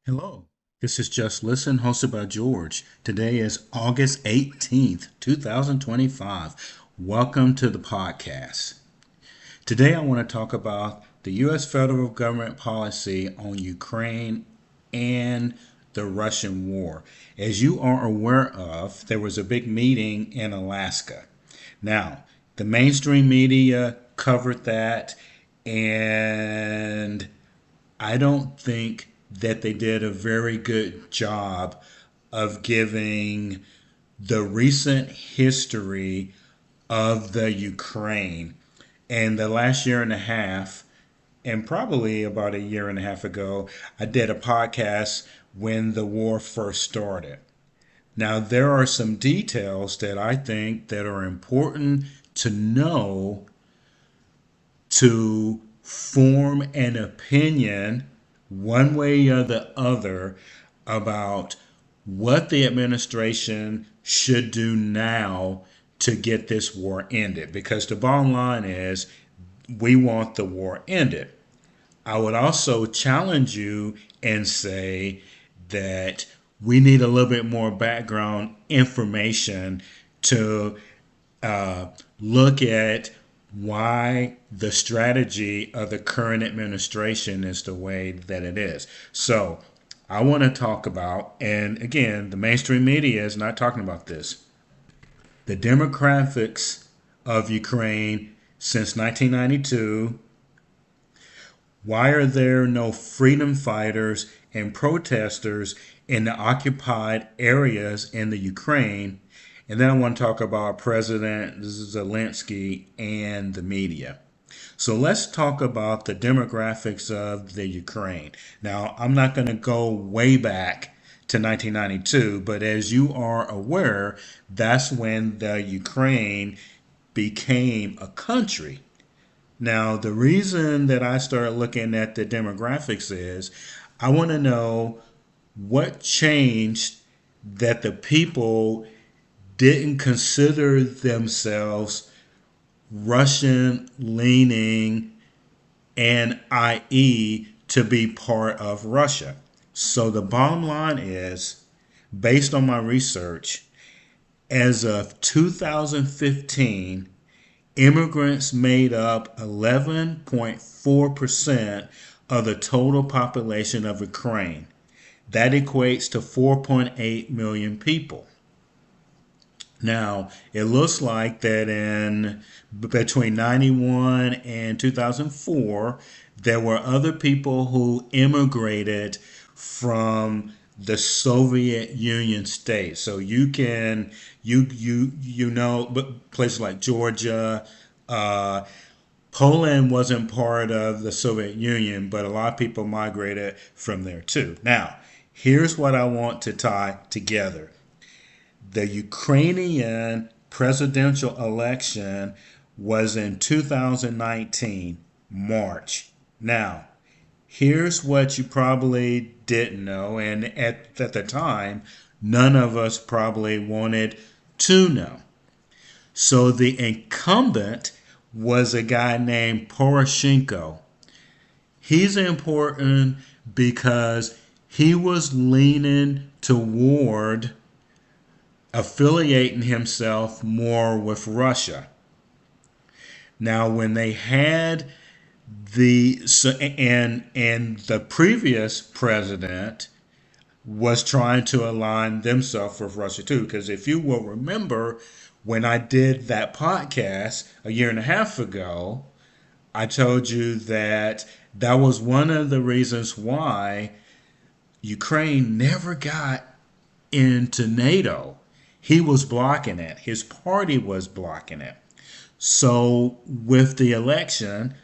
Hello, this is Just Listen, hosted by George. Today is August 18th, 2025. Welcome to the podcast. Today I want to talk about the U.S. federal government policy on Ukraine and the Russian war. As you are aware of, there was a big meeting in Alaska. Now, the mainstream media covered that, and I don't think that they did a very good job of giving the recent history of the Ukraine. And the last year and a half, and probably about a year and a half ago, I did a podcast when the war first started. Now, there are some details that I think that are important to know to form an opinion one way or the other about what the administration should do now to get this war ended. Because the bottom line is we want the war ended. I would also challenge you and say that we need a little bit more background information to look at why the strategy of the current administration is the way that it is. So, I want to talk about, and again, the mainstream media is not talking about this, the demographics of Ukraine since 1992. Why are there no freedom fighters and protesters in the occupied areas in the Ukraine? And then I want to talk about President Zelensky and the media. So let's talk about the demographics of the Ukraine. Now, I'm not going to go way back to 1992, but as you are aware, that's when the Ukraine became a country. Now, the reason that I started looking at the demographics is I want to know what changed that the people didn't consider themselves Russian leaning and i.e. to be part of Russia. So the bottom line is, based on my research, as of 2015, immigrants made up 11.4% of the total population of Ukraine. That equates to 4.8 million people. Now, it looks like that in between 91 and 2004, there were other people who immigrated from the Soviet Union states. So but places like Georgia, uh, Poland wasn't part of the Soviet Union, but a lot of people migrated from there too. Now, here's what I want to tie together. The Ukrainian presidential election was in 2019, March. Now, here's what you probably didn't know, and at the time, none of us probably wanted to know. So the incumbent was a guy named Poroshenko. He's important because he was leaning toward affiliating himself more with Russia. Now, when they had and the previous president was trying to align themselves with Russia too, because if you will remember, when I did that podcast a year and a half ago, I told you that that was one of the reasons why Ukraine never got into NATO. He was blocking it. His party was blocking it. So with the election,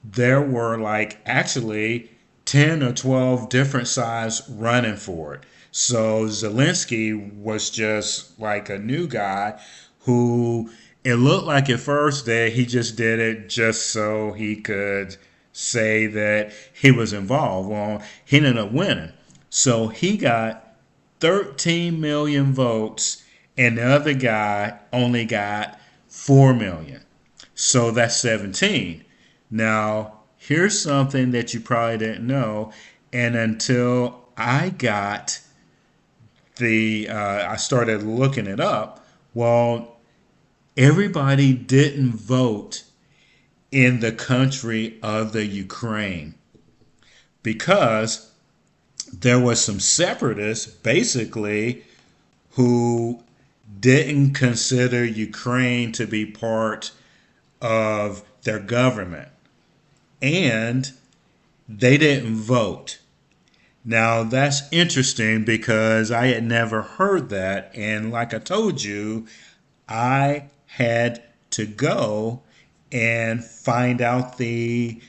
there were like actually 10 or 12 different sides running for it. So Zelensky was just like a new guy who it looked like at first that he just did it just so he could say that he was involved. Well, he ended up winning. So he got 13 million votes, and the other guy only got 4 million. So that's 17. Now, here's something that you probably didn't know, and until I got I started looking it up. Well, everybody didn't vote in the country of the Ukraine because there was some separatists basically who didn't consider Ukraine to be part of their government, and they didn't vote. Now that's interesting because I had never heard that, and like I told you, I had to go and find out the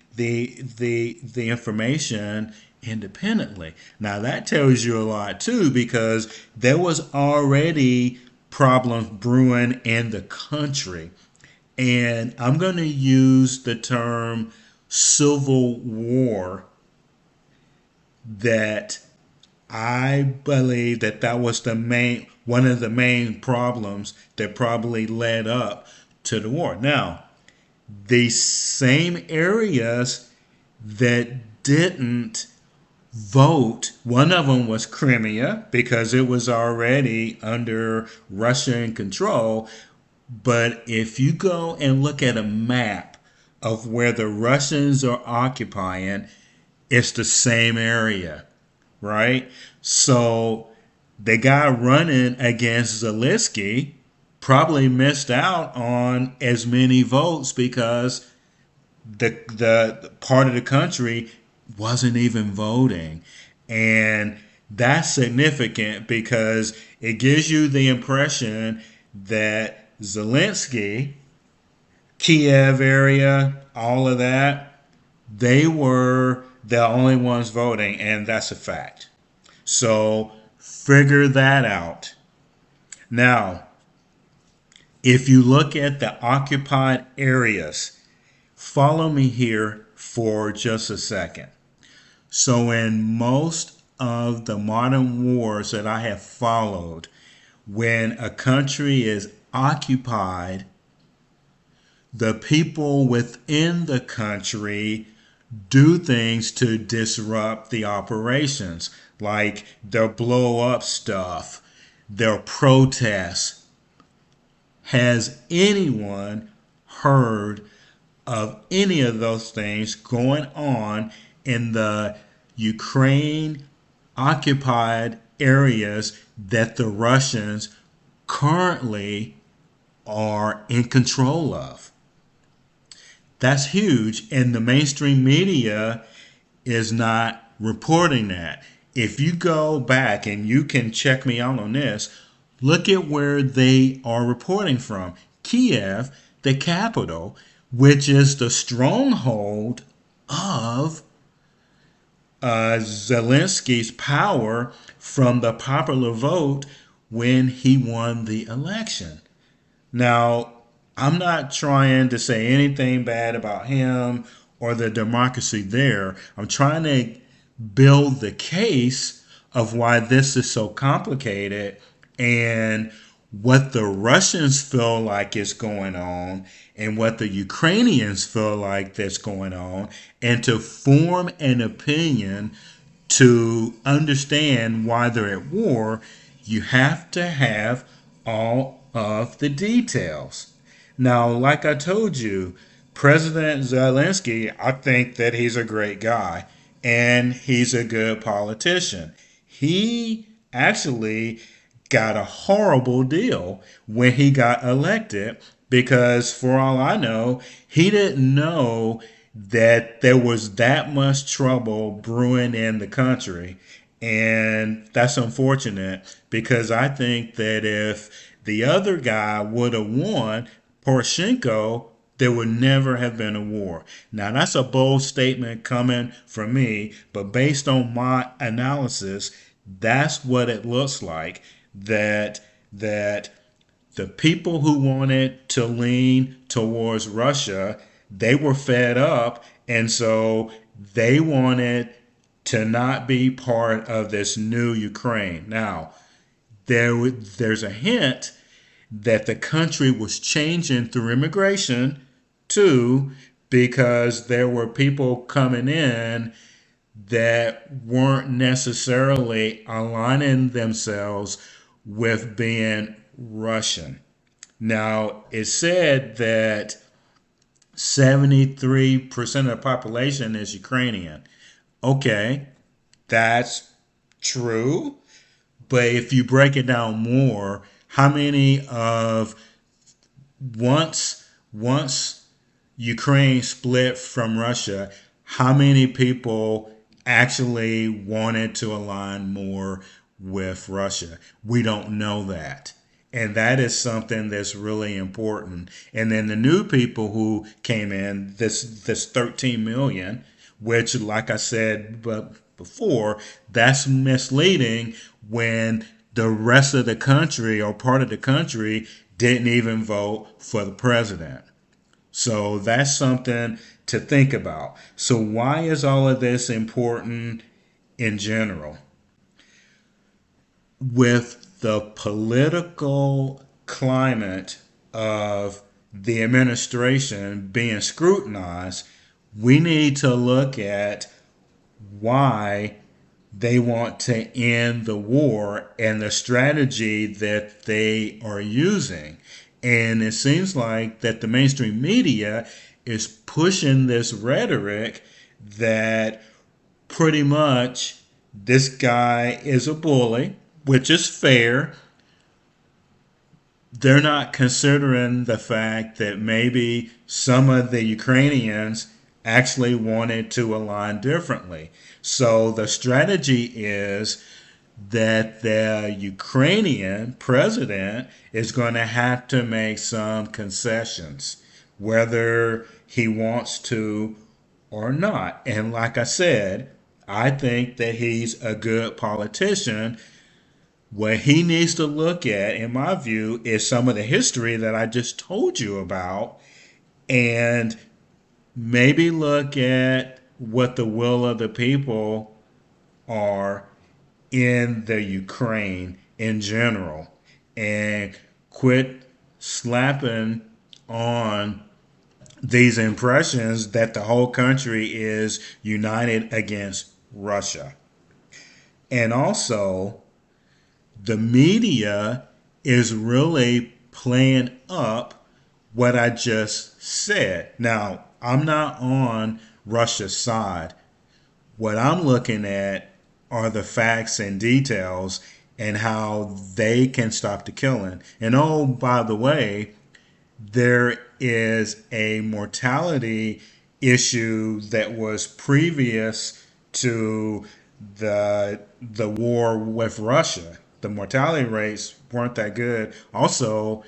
information independently. Now that tells you a lot too, because there was already problems brewing in the country. And I'm going to use the term civil war, that I believe that that was one of the main problems that probably led up to the war. Now, the same areas that didn't vote, one of them was Crimea because it was already under Russian control. But if you go and look at a map of where the Russians are occupying, it's the same area, right? So the guy running against Zelensky probably missed out on as many votes because the part of the country wasn't even voting. And that's significant because it gives you the impression that Zelensky, Kiev area, all of that, they were the only ones voting, and that's a fact. So figure that out. Now, if you look at the occupied areas, follow me here for just a second. So in most of the modern wars that I have followed, when a country is occupied, the people within the country do things to disrupt the operations, like they'll blow up stuff, they'll protest. Has anyone heard of any of those things going on in the Ukraine occupied areas that the Russians currently are in control of? That's huge, and the mainstream media is not reporting that. If you go back, and you can check me out on this, look at where they are reporting from. Kiev, the capital, which is the stronghold of Zelensky's power from the popular vote when he won the election. Now, I'm not trying to say anything bad about him or the democracy there. I'm trying to build the case of why this is so complicated and what the Russians feel like is going on and what the Ukrainians feel like that's going on, and to form an opinion to understand why they're at war. You have to have all of the details. Now, like I told you, President Zelensky, I think that he's a great guy and he's a good politician. He actually got a horrible deal when he got elected because, for all I know, he didn't know that there was that much trouble brewing in the country. And that's unfortunate because I think that if the other guy would have won, Poroshenko, there would never have been a war. Now, that's a bold statement coming from me, but based on my analysis, that's what it looks like. That the people who wanted to lean towards Russia, they were fed up, and so they wanted to not be part of this new Ukraine. Now, there's a hint that the country was changing through immigration too, because there were people coming in that weren't necessarily aligning themselves with being Russian. Now, it said that 73% of the population is Ukrainian. Okay, that's true. But if you break it down more, how many of once Ukraine split from Russia, how many people actually wanted to align more with Russia? We don't know that. And that is something that's really important. And then the new people who came in, this 13 million, which, like I said before, that's misleading when the rest of the country or part of the country didn't even vote for the president. So that's something to think about. So, why is all of this important in general? With the political climate of the administration being scrutinized, we need to look at why they want to end the war and the strategy that they are using. And it seems like that the mainstream media is pushing this rhetoric that pretty much this guy is a bully, which is fair. They're not considering the fact that maybe some of the Ukrainians actually wanted to align differently. So the strategy is that the Ukrainian president is going to have to make some concessions, whether he wants to or not. And like I said, I think that he's a good politician. What he needs to look at, in my view, is some of the history that I just told you about and maybe look at what the will of the people are in the Ukraine in general and quit slapping on these impressions that the whole country is united against Russia. And also, the media is really playing up what I just said. Now, I'm not on Russia's side. What I'm looking at are the facts and details and how they can stop the killing. And oh, by the way, there is a mortality issue that was previous to the war with Russia. The mortality rates weren't that good. Also,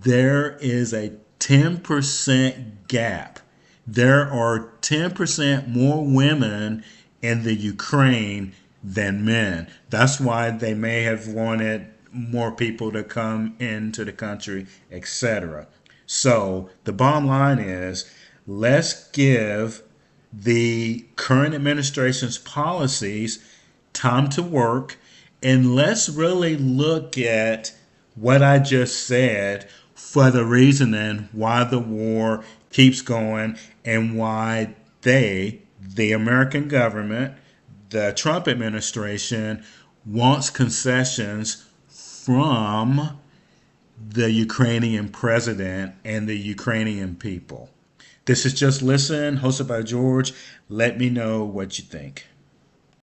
there is a 10% gap. There are 10% more women in the Ukraine than men. That's why they may have wanted more people to come into the country, etc. So the bottom line is, let's give the current administration's policies time to work, and let's really look at what I just said for the reasoning why the war keeps going and why they, the American government, the Trump administration, wants concessions from the Ukrainian president and the Ukrainian people. This is Just Listen, hosted by George. Let me know what you think.